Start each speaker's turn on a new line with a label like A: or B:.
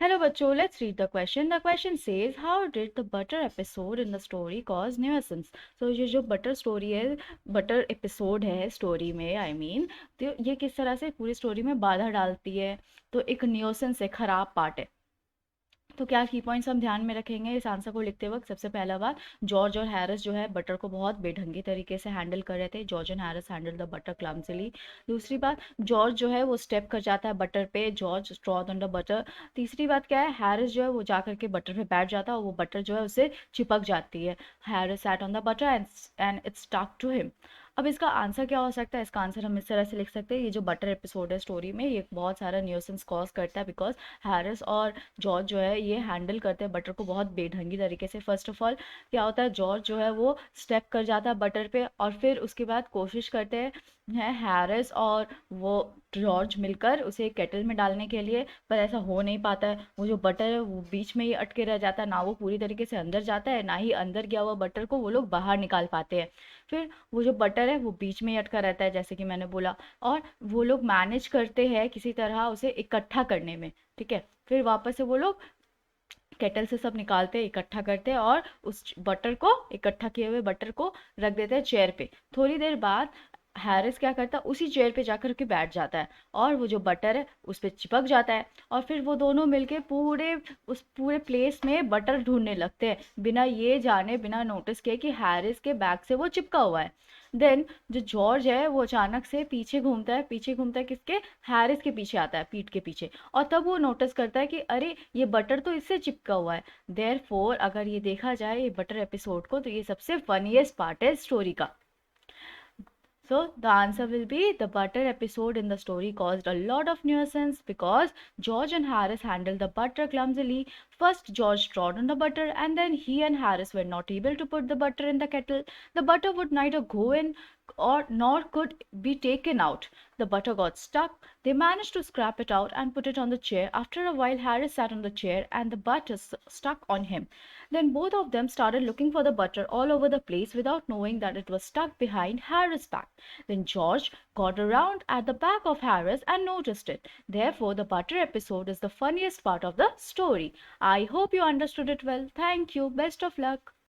A: Hello, bachcho. Let's read the question. The question says, how did the butter episode in the story cause nuisance? So ये जो butter story है, butter episode है story में, I mean, तो ये किस तरह से पूरी story में बाधा डालती है? तो एक nuisance है, खराब part है। तो क्या की पॉइंट्स हम ध्यान में रखेंगे इस आंसर को लिखते वक्त? सबसे पहला बात, जॉर्ज और हैरिस जो है बटर को बहुत बेढंगी तरीके से हैंडल कर रहे थे। George and Harris handle the butter clumsily. दूसरी बात, जॉर्ज जो है वो स्टेप कर जाता है बटर पे, George straw on the butter. तीसरी बात क्या है, हैरिस जो है वो जाकर के बटर पे बैठ जाता है और वो बटर जो है उससे चिपक जाती है। Harris sat on the butter and it stuck to him. अब इसका आंसर क्या हो सकता है? इसका आंसर हम इस तरह से लिख सकते हैं, ये जो बटर एपिसोड है स्टोरी में, ये बहुत सारा न्यूसेंस कॉज करता है बिकॉज हैरिस और जॉर्ज जो है ये हैंडल करते हैं बटर को बहुत बेढंगी तरीके से। फर्स्ट ऑफ ऑल क्या होता है, जॉर्ज जो है वो स्टेप कर जाता है बटर पे और फिर उसके बाद कोशिश करते हैं हैरिस और वो जॉर्ज मिलकर उसे केटल में डालने के लिए, पर ऐसा हो नहीं पाता है। वो जो बटर है वो बीच में ही अटके रह जाता है, ना वो पूरी तरीके से अंदर जाता है, ना ही अंदर गया हुआ बटर को वो लोग बाहर निकाल पाते हैं। फिर वो जो बटर है वो बीच में ही अटका रहता है जैसे कि मैंने बोला, और वो लोग मैनेज करते हैं किसी तरह उसे इकट्ठा करने में। ठीक है, फिर वापस से वो लोग केटल से सब निकालते हैं, इकट्ठा करते हैं और उस बटर को, इकट्ठा किए हुए बटर को रख देते हैं चेयर पे। थोड़ी देर बाद हैरिस क्या करता है, उसी चेयर पे जाकर के बैठ जाता है और वो जो बटर है उस पे चिपक जाता है। और फिर वो दोनों मिलके उस पूरे प्लेस में बटर ढूंढने लगते हैं, बिना ये जाने, बिना नोटिस किए कि हैरिस के बैग से वो चिपका हुआ है। देन जो जॉर्ज है वो अचानक से पीछे घूमता है, पीछे घूमता है किसके? हैरिस के पीछे आता है, पीठ के पीछे, और तब वो नोटिस करता है कि अरे ये बटर तो इससे चिपका हुआ है। देयरफॉर अगर ये देखा जाए ये बटर एपिसोड को, तो ये सबसे फनीएस्ट पार्ट है स्टोरी का। So the answer will be the butter episode in the story caused a lot of nuisance because George and Harris handled the butter clumsily. First, George trod on the butter, and then he and Harris were not able to put the butter in the kettle. The butter would neither go in or nor could be taken out. The butter got stuck. They managed to scrape it out and put it on the chair. After a while, Harris sat on the chair and the butter stuck on him. Then both of them started looking for the butter all over the place without knowing that it was stuck behind Harris' back. Then George got around at the back of Harris and noticed it. Therefore, the butter episode is the funniest part of the story. I hope you understood it well. Thank you. Best of luck.